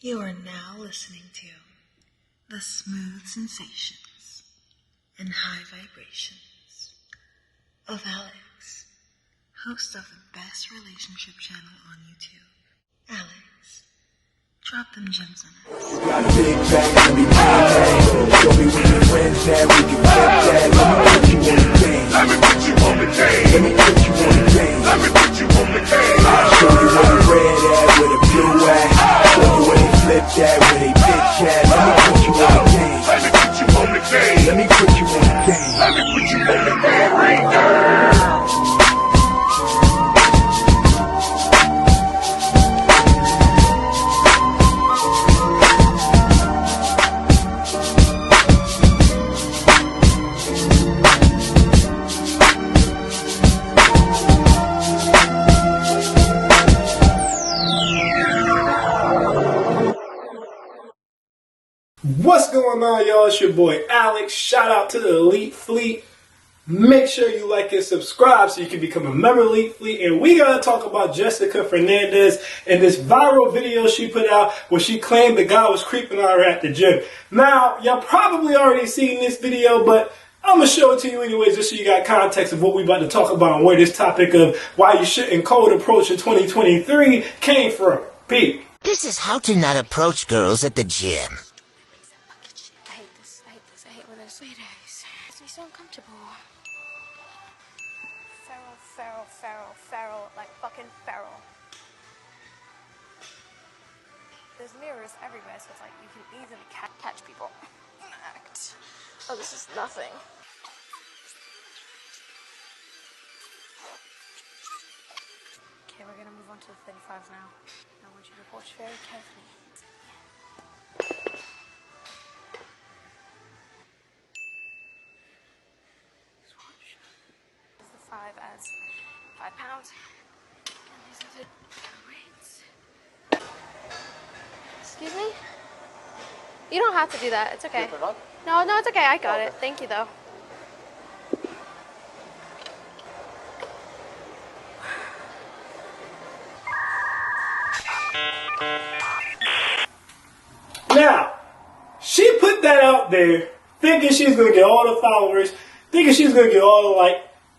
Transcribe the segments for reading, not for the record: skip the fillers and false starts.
You are now listening to the smooth sensations and high vibrations of Alex, host of the best relationship channel on YouTube. Alex, drop them gems on us. Got a big bag, let me bang. Show me where your friends at, we can flip that. Let me put you on the game. Let me put you on the game. Let me put you on the game. Let me put you on the game. I'll show you where the red at, where the blue at. Show you where they flip that, where they bitch at. Let me put you on the game. Let me put you on the game. Let me put you on the game. Let me put you on the game. What's going on, y'all? It's your boy Alex. Shout out to the Elite Fleet. Make sure you like and subscribe so you can become a member of Elite Fleet. And we gotta talk about Jessica Fernandez and this viral video she put out where she claimed the guy was creeping on her at the gym. Now, y'all probably already seen this video, but I'm gonna show it to you anyways just so you got context of what we about to talk about and where this topic of why you shouldn't cold approach in 2023 came from. Pete. This is how to not approach girls at the gym. I hate when there's sweet days. It makes me so uncomfortable. Feral, like fucking feral. There's mirrors everywhere, so it's like you can easily catch people in an act. Oh, this is nothing. Okay, we're gonna move on to the 35 now. I want you to watch very carefully. The 5 as 5 pounds. And these are the weights. Excuse me? You don't have to do that. It's okay. No, it's okay. I got it. Thank you, though. Now, she put that out there thinking she's going to get all the followers, thinking she's going to get all the like,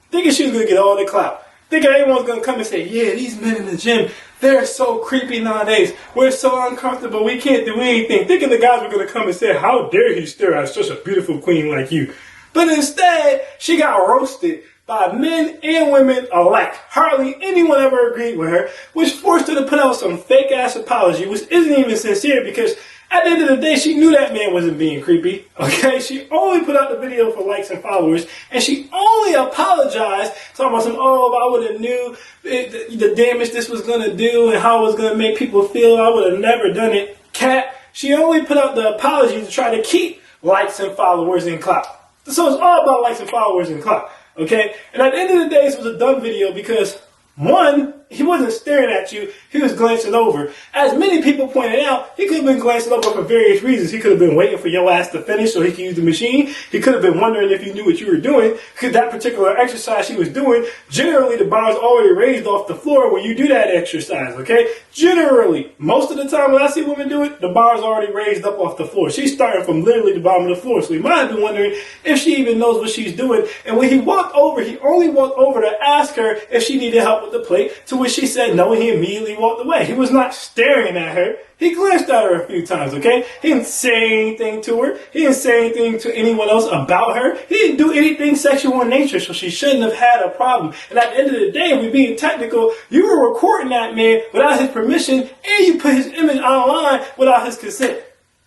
thinking she's going to get all the clout, thinking everyone's going to come and say, yeah, these men in the gym, they're so creepy nowadays. We're so uncomfortable. We can't do anything. Thinking the guys were going to come and say, how dare he stare at such a beautiful queen like you. But instead, she got roasted by men and women alike. Hardly anyone ever agreed with her, which forced her to put out some fake-ass apology, which isn't even sincere because at the end of the day, she knew that man wasn't being creepy, okay? She only put out the video for likes and followers, and she only apologized, talking about some, oh, if I would have knew the damage this was going to do and how it was going to make people feel, I would have never done it. Cat, she only put out the apology to try to keep likes and followers in clout. So it's all about likes and followers in clout, okay? And at the end of the day, this was a dumb video because, one, he wasn't staring at you, he was glancing over. As many people pointed out, he could have been glancing over for various reasons. He could have been waiting for your ass to finish so he could use the machine. He could have been wondering if you knew what you were doing. Because that particular exercise he was doing, generally the bar's already raised off the floor when you do that exercise, okay? Generally, most of the time when I see women do it, the bar's already raised up off the floor. She's starting from literally the bottom of the floor. So he might have been wondering if she even knows what she's doing. And when he walked over, he only walked over to ask her if she needed help with the plate, to which she said no, and he immediately walked away. He was not staring at her. He glanced at her a few times, okay? He didn't say anything to her. He didn't say anything to anyone else about her. He didn't do anything sexual in nature, so she shouldn't have had a problem. And at the end of the day, if we're being technical, you were recording that man without his permission, and you put his image online without his consent.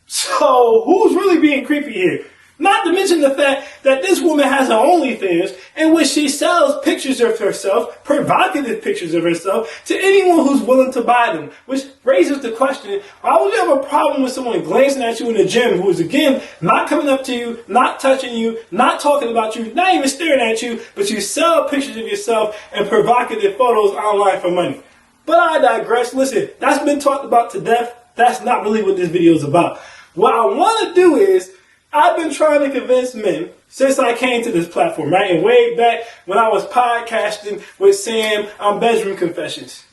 So, who's really being creepy here? Not to mention the fact that this woman has an OnlyFans in which she sells pictures of herself, provocative pictures of herself, to anyone who's willing to buy them. Which raises the question, why would you have a problem with someone glancing at you in the gym who is, again, not coming up to you, not touching you, not talking about you, not even staring at you, but you sell pictures of yourself and provocative photos online for money? But I digress. Listen, that's been talked about to death. That's not really what this video is about. What I want to do is, I've been trying to convince men since I came to this platform, right? And way back when I was podcasting with Sam on Bedroom Confessions.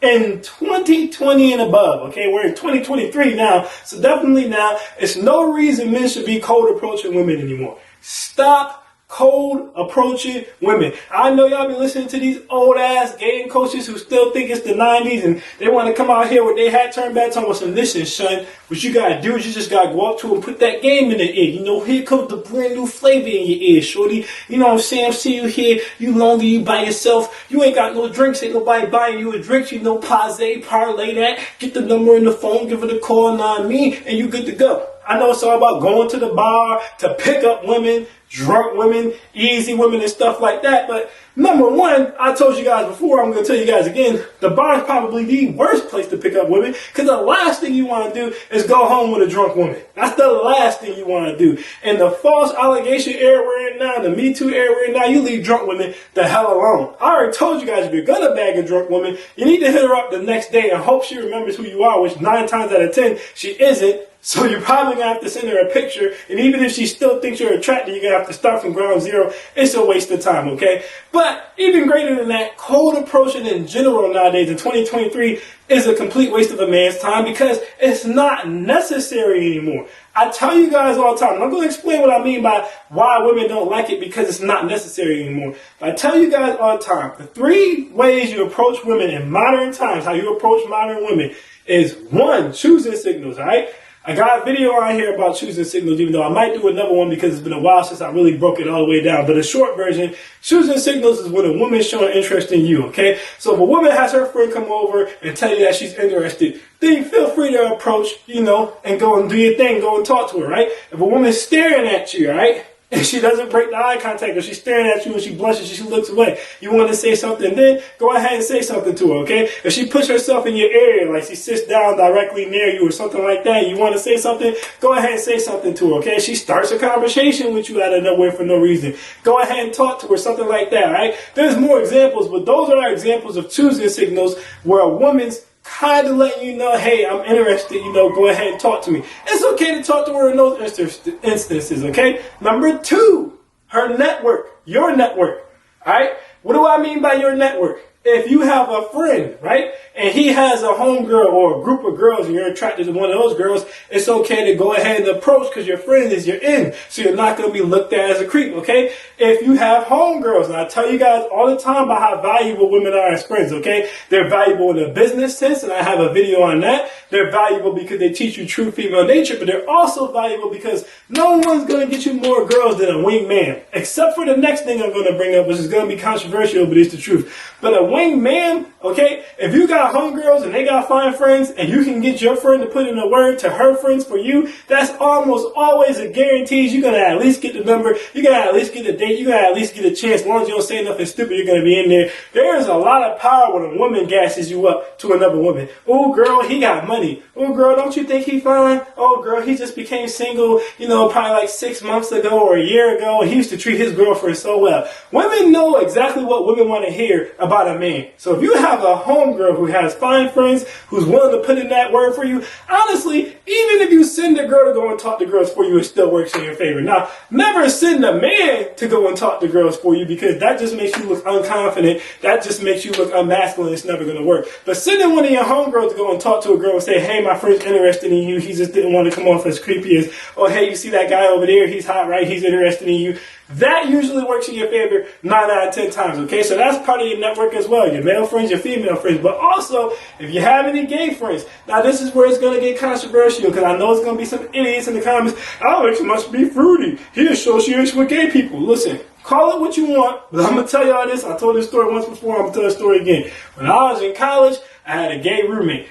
in 2020 and above. Okay, we're in 2023 now, so definitely now, it's no reason men should be cold approaching women anymore. Stop cold approaching women. I know y'all be listening to these old ass game coaches who still think it's the 90s and they want to come out here with their hat turned back on with some listen, son. What you gotta do is you just gotta go up to them and put that game in their ear. You know, here comes the brand new flavor in your ear, shorty. You know what I'm saying? I'm seeing you here, you lonely, you by yourself. You ain't got no drinks, ain't nobody buying you a drink. You know, parlay that. Get the number in the phone, give it a call, not me, and you good to go. I know it's all about going to the bar to pick up women, drunk women, easy women, and stuff like that. But number one, I told you guys before, I'm going to tell you guys again, the bar is probably the worst place to pick up women, because the last thing you want to do is go home with a drunk woman. That's the last thing you want to do. In the false allegation era we're in now, the Me Too era we're in now, you leave drunk women the hell alone. I already told you guys, if you're going to bag a drunk woman, you need to hit her up the next day and hope she remembers who you are, which 9 times out of 10, she isn't. So you're probably going to have to send her a picture, and even if she still thinks you're attractive, you're going to have to start from ground zero. It's a waste of time, okay? But even greater than that, cold approaching in general nowadays in 2023 is a complete waste of a man's time because it's not necessary anymore. I tell you guys all the time, and I'm going to explain what I mean by why women don't like it because it's not necessary anymore. But I tell you guys all the time, the 3 ways you approach women in modern times, how you approach modern women, is 1, choosing signals, all right? I got a video on here about choosing signals, even though I might do another one because it's been a while since I really broke it all the way down. But a short version, choosing signals is when a woman's showing interest in you, okay? So if a woman has her friend come over and tell you that she's interested, then feel free to approach, you know, and go and do your thing, go and talk to her, right? If a woman's staring at you, right? And she doesn't break the eye contact, or she's staring at you and she blushes, she looks away. You want to say something, then go ahead and say something to her, okay? If she puts herself in your area, like she sits down directly near you or something like that, and you want to say something, go ahead and say something to her, okay? She starts a conversation with you out of nowhere for no reason. Go ahead and talk to her, something like that, right? There's more examples, but those are examples of choosing signals where a woman's kind of letting you know, hey, I'm interested, you know, go ahead and talk to me. It's okay to talk to her in those instances, okay? Number 2, her network, your network, all right? What do I mean by your network? If you have a friend, right, and he has a homegirl or a group of girls and you're attracted to one of those girls, it's okay to go ahead and approach because your friend is your in, so you're not going to be looked at as a creep, okay? If you have homegirls, and I tell you guys all the time about how valuable women are as friends, okay? They're valuable in a business sense, and I have a video on that. They're valuable because they teach you true female nature, but they're also valuable because no one's going to get you more girls than a wingman, except for the next thing I'm going to bring up, which is going to be controversial, but it's the truth. But a wingman, okay, if you got homegirls and they got fine friends and you can get your friend to put in a word to her friends for you, that's almost always a guarantee you're going to at least get the number, you're going to at least get a date, you're going to at least get a chance. As long as you don't say nothing stupid, you're going to be in there. There is a lot of power when a woman gasses you up to another woman. Oh, girl, he got money. Oh, girl, don't you think he fine? Oh, girl, he just became single, you know, probably like 6 months ago or a year ago, and he used to treat his girlfriend so well. Women know exactly what women want to hear about a man. So if you have a homegirl who has fine friends, who's willing to put in that word for you, honestly, even if you send a girl to go and talk to girls for you, it still works in your favor. Now, never send a man to go and talk to girls for you because that just makes you look unconfident. That just makes you look unmasculine. It's never going to work. But sending one of your homegirls to go and talk to a girl and say, hey, my friend's interested in you. He just didn't want to come off as creepy as, oh, hey, you see that guy over there? He's hot, right? He's interested in you. That usually works in your favor 9 out of 10 times, okay? So that's part of your network as well, your male friends, your female friends. But also, if you have any gay friends, now this is where it's going to get controversial because I know it's going to be some idiots in the comments. Alex must be fruity. He associates with gay people. Listen, call it what you want, but I'm going to tell y'all this. I told this story once before. I'm going to tell the story again. When I was in college, I had a gay roommate.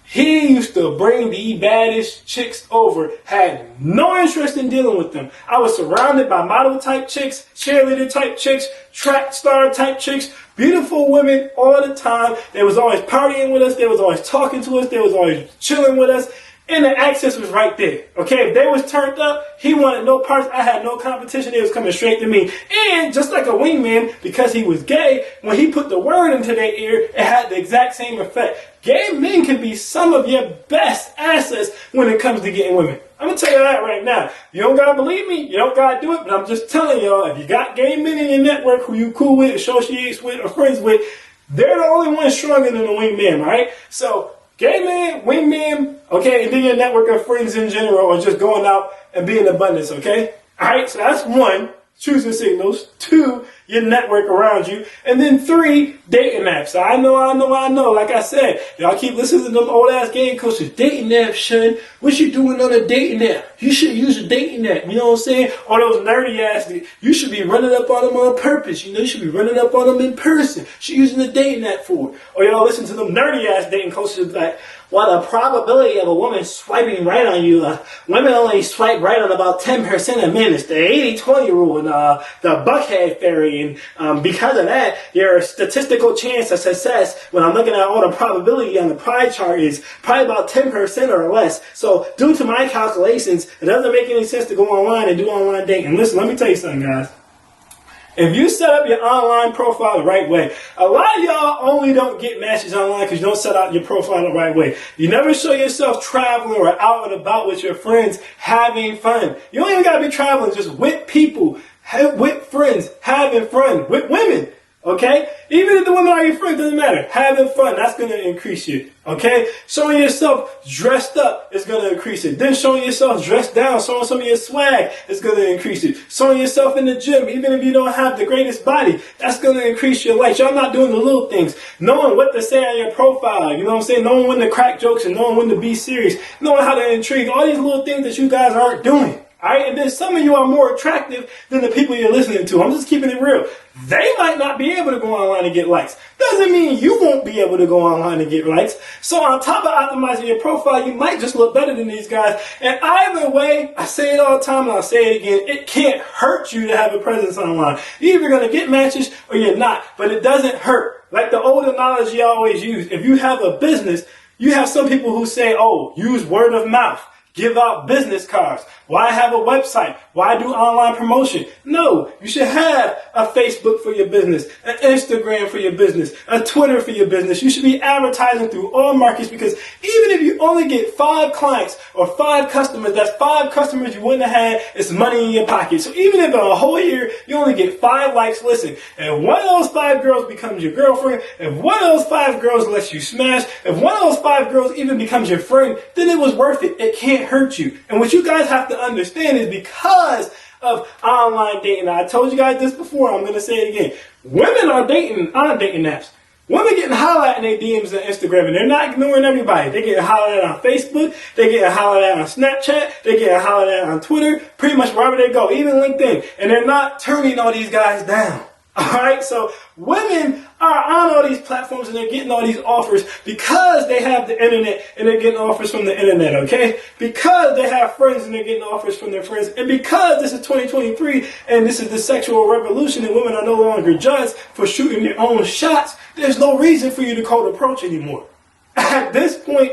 He used to bring the baddest chicks over, had no interest in dealing with them. I was surrounded by model type chicks, cheerleader type chicks, track star type chicks, beautiful women all the time. They was always partying with us. They was always talking to us. They was always chilling with us. And the access was right there. Okay, if they was turned up, he wanted no parts. I had no competition. They was coming straight to me. And just like a wingman, because he was gay, when he put the word into their ear, it had the exact same effect. Gay men can be some of your best assets when it comes to getting women. I'm going to tell you that right now. You don't got to believe me. You don't got to do it. But I'm just telling y'all, if you got gay men in your network who you cool with, associates with, or friends with, They're the only ones stronger than the wingman, right? So, gay man, wingman, okay, and then your network of friends in general are just going out and be in abundance, okay? All right, so that's one, choosing signals. Two, your network around you. And then three, dating apps. I know. Like I said, y'all keep listening to them old ass game coaches. Dating apps, son. What you doing on a dating app? You should use a dating app. You know what I'm saying? Or those nerdy ass, you should be running up on them on purpose. You know, you should be running up on them in person. You should using a dating app for it. Or y'all listen to them nerdy ass dating coaches like, well, the probability of a woman swiping right on you, women only swipe right on about 10% of men. It's the 80-20 rule and the Buckhead theory. And because of that, your statistical chance of success, when I'm looking at all the probability on the pie chart, is probably about 10% or less. So due to my calculations, it doesn't make any sense to go online and do online dating. Listen, let me tell you something, guys. If you set up your online profile the right way, a lot of y'all only don't get matches online because you don't set out your profile the right way. You never show yourself traveling or out and about with your friends having fun. You don't even got to be traveling, just with people, with friends, having fun, with women. Okay? Even if the women are your friends, doesn't matter. Having fun, that's going to increase you. Okay? Showing yourself dressed up is going to increase it. Then showing yourself dressed down, showing some of your swag is going to increase it. Showing yourself in the gym, even if you don't have the greatest body, that's going to increase your likes. Y'all not doing the little things. Knowing what to say on your profile, you know what I'm saying? Knowing when to crack jokes and knowing when to be serious. Knowing how to intrigue. All these little things that you guys aren't doing. Alright, and then some of you are more attractive than the people you're listening to. I'm just keeping it real. They might not be able to go online and get likes. Doesn't mean you won't be able to go online and get likes. So on top of optimizing your profile, you might just look better than these guys. And either way, I say it all the time and I'll say it again, it can't hurt you to have a presence online. You're either going to get matches or you're not, but it doesn't hurt. Like the old analogy I always use, if you have a business, you have some people who say, oh, use word of mouth. Give out business cards. Why have a website? Why do online promotion? No, you should have a Facebook for your business, an Instagram for your business, a Twitter for your business. You should be advertising through all markets because even if you only get 5 clients or 5 customers, that's 5 customers you wouldn't have had. It's money in your pocket. So even if in a whole year you only get 5 likes, listen, and one of those 5 girls becomes your girlfriend, if one of those 5 girls lets you smash, if one of those 5 girls even becomes your friend, then it was worth it. It can't hurt you. And what you guys have to understand is because of online dating. Now, I told you guys this before. I'm going to say it again. Women are dating on dating apps. Women getting hollered at in their DMs on Instagram, and they're not ignoring everybody. They getting hollered at on Facebook. They getting hollered at on Snapchat. They getting hollered at on Twitter. Pretty much wherever they go, even LinkedIn. And they're not turning all these guys down. Alright, so women are on all these platforms and they're getting all these offers because they have the internet and they're getting offers from the internet, okay? Because they have friends and they're getting offers from their friends. And because this is 2023 and this is the sexual revolution and women are no longer judged for shooting their own shots, there's no reason for you to cold approach anymore. At this point,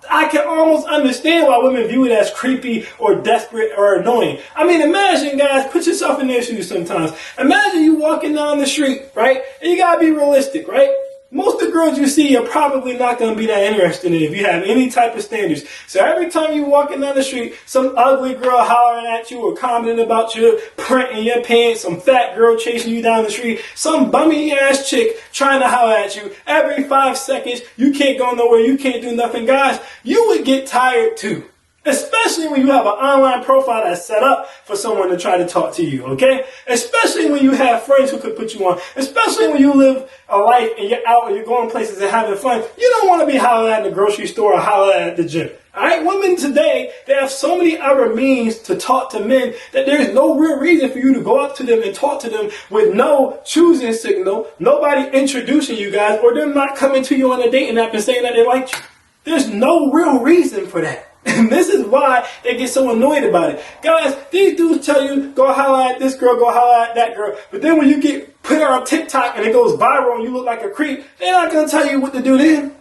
I can almost understand why women view it as creepy or desperate or annoying. I mean, imagine, guys, put yourself in their shoes sometimes. Imagine you walking down the street, right? And you gotta be realistic, right? Most of the girls you see are probably not going to be that interested in if you have any type of standards. So every time you're walking down the street, some ugly girl hollering at you or commenting about your print in your pants, some fat girl chasing you down the street, some bummy ass chick trying to holler at you every 5 seconds, you can't go nowhere, you can't do nothing. Guys, you would get tired too. Especially when you have an online profile that's set up for someone to try to talk to you, okay? Especially when you have friends who could put you on. Especially when you live a life and you're out and you're going places and having fun. You don't want to be hollered at in the grocery store or hollered at the gym. Alright, women today, they have so many other means to talk to men that there's no real reason for you to go up to them and talk to them with no choosing signal, nobody introducing you guys, or them not coming to you on a dating app and saying that they like you. There's no real reason for that. And this is why they get so annoyed about it. Guys, these dudes tell you, go holler at this girl, go holler at that girl. But then when you get put on TikTok and it goes viral and you look like a creep, they're not going to tell you what to do then.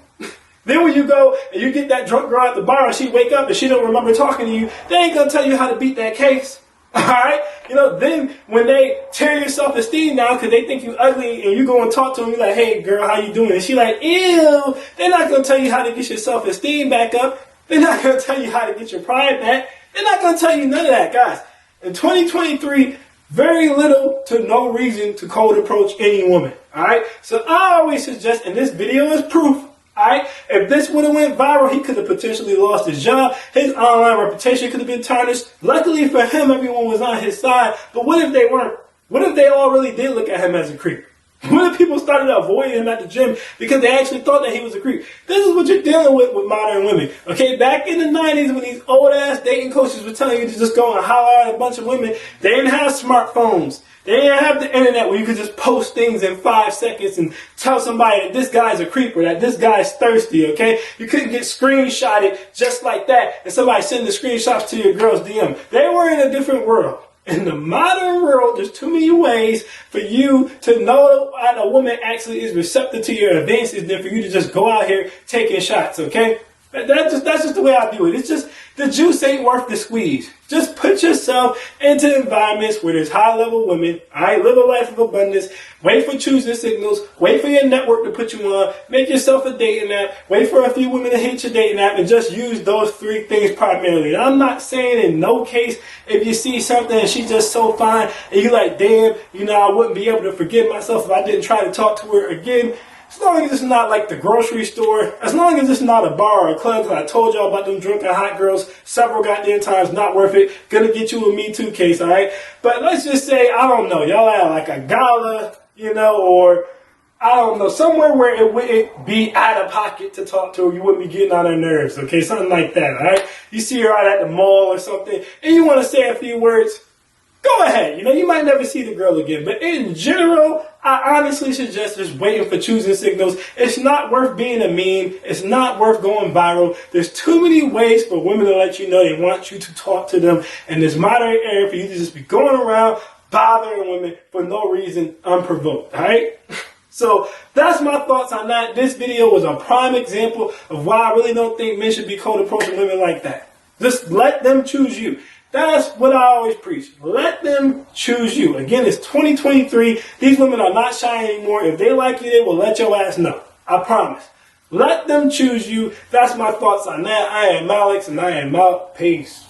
Then when you go and you get that drunk girl at the bar and she wake up and she don't remember talking to you, they ain't going to tell you how to beat that case. Alright? You know, then when they tear your self-esteem down because they think you ugly and you go and talk to them, you're like, hey girl, how you doing? And she like, ew. They're not going to tell you how to get your self-esteem back up. They're not going to tell you how to get your pride back. They're not going to tell you none of that, guys. In 2023, very little to no reason to cold approach any woman. Alright? So I always suggest, and this video is proof, alright? If this would have went viral, he could have potentially lost his job. His online reputation could have been tarnished. Luckily for him, everyone was on his side. But what if they weren't? What if they all really did look at him as a creep? What if people started avoiding him at the gym because they actually thought that he was a creep? This is what you're dealing with modern women. Okay, back in the 90s when these old ass dating coaches were telling you to just go and holler at a bunch of women, they didn't have smartphones. They didn't have the internet where you could just post things in 5 seconds and tell somebody that this guy's a creeper, that this guy's thirsty, okay? You couldn't get screenshotted just like that and somebody send the screenshots to your girl's DM. They were in a different world. In the modern world, there's too many ways for you to know that a woman actually is receptive to your advances than for you to just go out here taking shots, okay? That's just the way I do it. It's just, the juice ain't worth the squeeze. Just put yourself into environments where there's high-level women. Alright, live a life of abundance. Wait for choosing signals. Wait for your network to put you on. Make yourself a dating app. Wait for a few women to hit your dating app and just use those 3 things primarily. And I'm not saying in no case if you see something and she's just so fine and you're like, damn, I wouldn't be able to forgive myself if I didn't try to talk to her again. As long as it's not like the grocery store, as long as it's not a bar or a club, because I told y'all about them drunken hot girls several goddamn times, not worth it, gonna get you a Me Too case, alright? But let's just say, I don't know, y'all at like a gala, or I don't know, somewhere where it wouldn't be out of pocket to talk to her, you wouldn't be getting on her nerves, okay? Something like that, alright? You see her out at the mall or something, and you want to say a few words, go ahead. You might never see the girl again. But in general, I honestly suggest just waiting for choosing signals. It's not worth being a meme. It's not worth going viral. There's too many ways for women to let you know they want you to talk to them in this modern era for you to just be going around bothering women for no reason, unprovoked. All right? So that's my thoughts on that. This video was a prime example of why I really don't think men should be cold approaching women like that. Just let them choose you. That's what I always preach. Let them choose you. Again, it's 2023. These women are not shy anymore. If they like you, they will let your ass know. I promise. Let them choose you. That's my thoughts on that. I am Alex, and I am out. Peace.